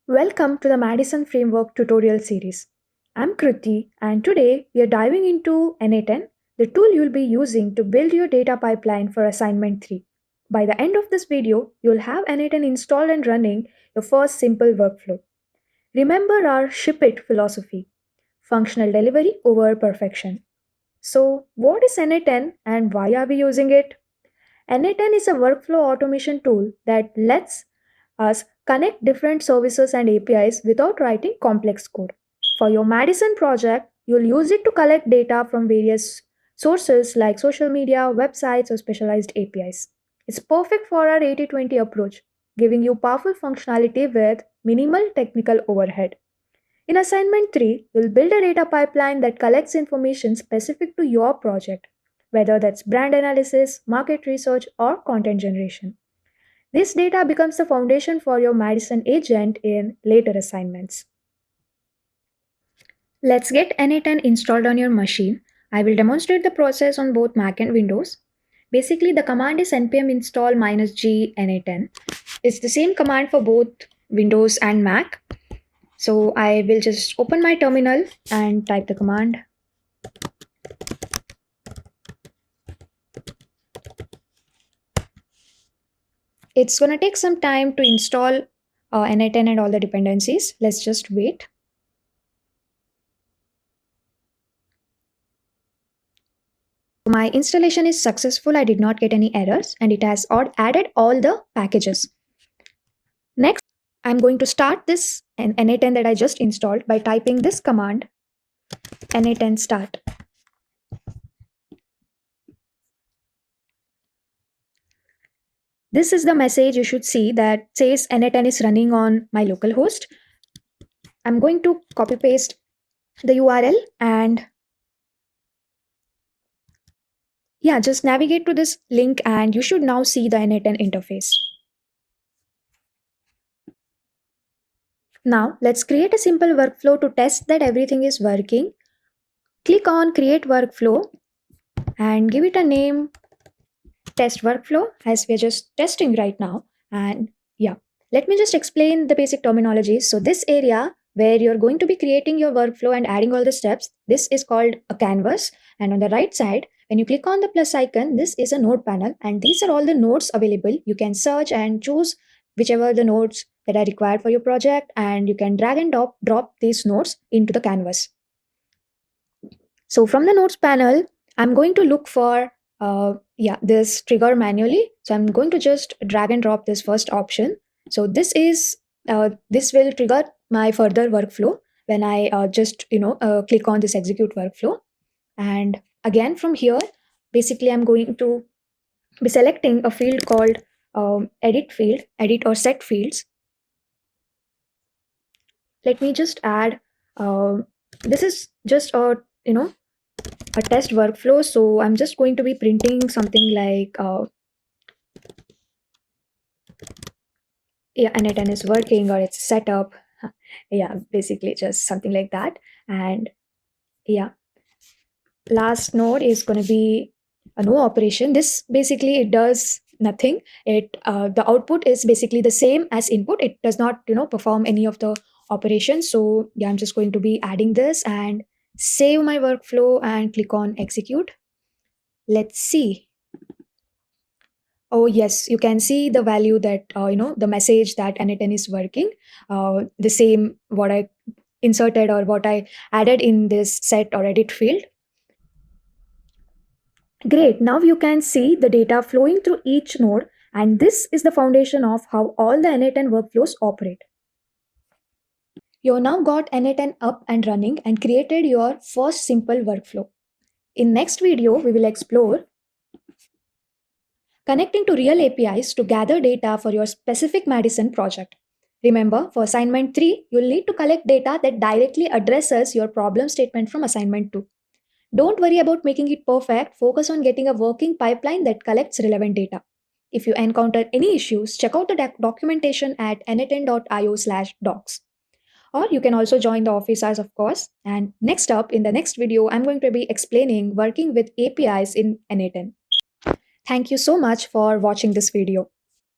Welcome to the Madison Framework tutorial series. I'm Kriti and today we are diving into n8n, the tool you'll be using to build your data pipeline for assignment 3. By the end of this video, you'll have n8n installed and running your first simple workflow. Remember our ship it philosophy, functional delivery over perfection. So, what is n8n and why are we using it? n8n is a workflow automation tool that lets us connect different services and APIs without writing complex code. For your Madison project, you'll use it to collect data from various sources like social media, websites, or specialized APIs. It's perfect for our 80/20 approach, giving you powerful functionality with minimal technical overhead. In assignment 3, you'll build a data pipeline that collects information specific to your project, whether that's brand analysis, market research, or content generation. This data becomes the foundation for your Madison agent in later assignments. Let's get n8n installed on your machine. I will demonstrate the process on both Mac and Windows. Basically, the command is npm install -g n8n. It's the same command for both Windows and Mac. So I will just open my terminal and type the command. It's going to take some time to install n8n and all the dependencies. Let's just wait. My installation is successful. I did not get any errors and it has added all the packages. Next, I'm going to start this n8n that I just installed by typing this command n8n start. This is the message you should see that says n8n is running on my local host. I'm going to copy paste the URL and just navigate to this link and you should now see the n8n interface. Now let's create a simple workflow to test that everything is working. Click on create workflow and give it a name test workflow as we're just testing right now. And let me just explain the basic terminology. So this area where you're going to be creating your workflow and adding all the steps, this is called a canvas. And on the right side, when you click on the plus icon, this is a node panel and these are all the nodes available. You can search and choose whichever the nodes that are required for your project and you can drag and drop these nodes into the canvas. So from the nodes panel, I'm going to look for this trigger manually. So I'm going to just drag and drop this first option. So this will trigger my further workflow when I click on this execute workflow. And again from here, basically I'm going to be selecting a field called edit or set fields. Let me just add, this is just a test workflow. So I'm just going to be printing something like n8n is working or it's set up. Basically just something like that. And last node is going to be a no operation. This basically it does nothing. It the output is basically the same as input. It does not perform any of the operations. So I'm just going to be adding this and save my workflow and click on execute. Let's see. Oh yes, you can see the value that the message that n8n is working. The same what I inserted or what I added in this set or edit field. Great, now you can see the data flowing through each node and this is the foundation of how all the n8n workflows operate. You've now got n8n up and running and created your first simple workflow. In next video, we will explore connecting to real APIs to gather data for your specific Madison project. Remember, for assignment 3, you'll need to collect data that directly addresses your problem statement from assignment 2. Don't worry about making it perfect, focus on getting a working pipeline that collects relevant data. If you encounter any issues, check out the documentation at n8n.io/docs. Or you can also join the office hours, of course. And next up, in the next video, I'm going to be explaining working with APIs in n8n. Thank you so much for watching this video.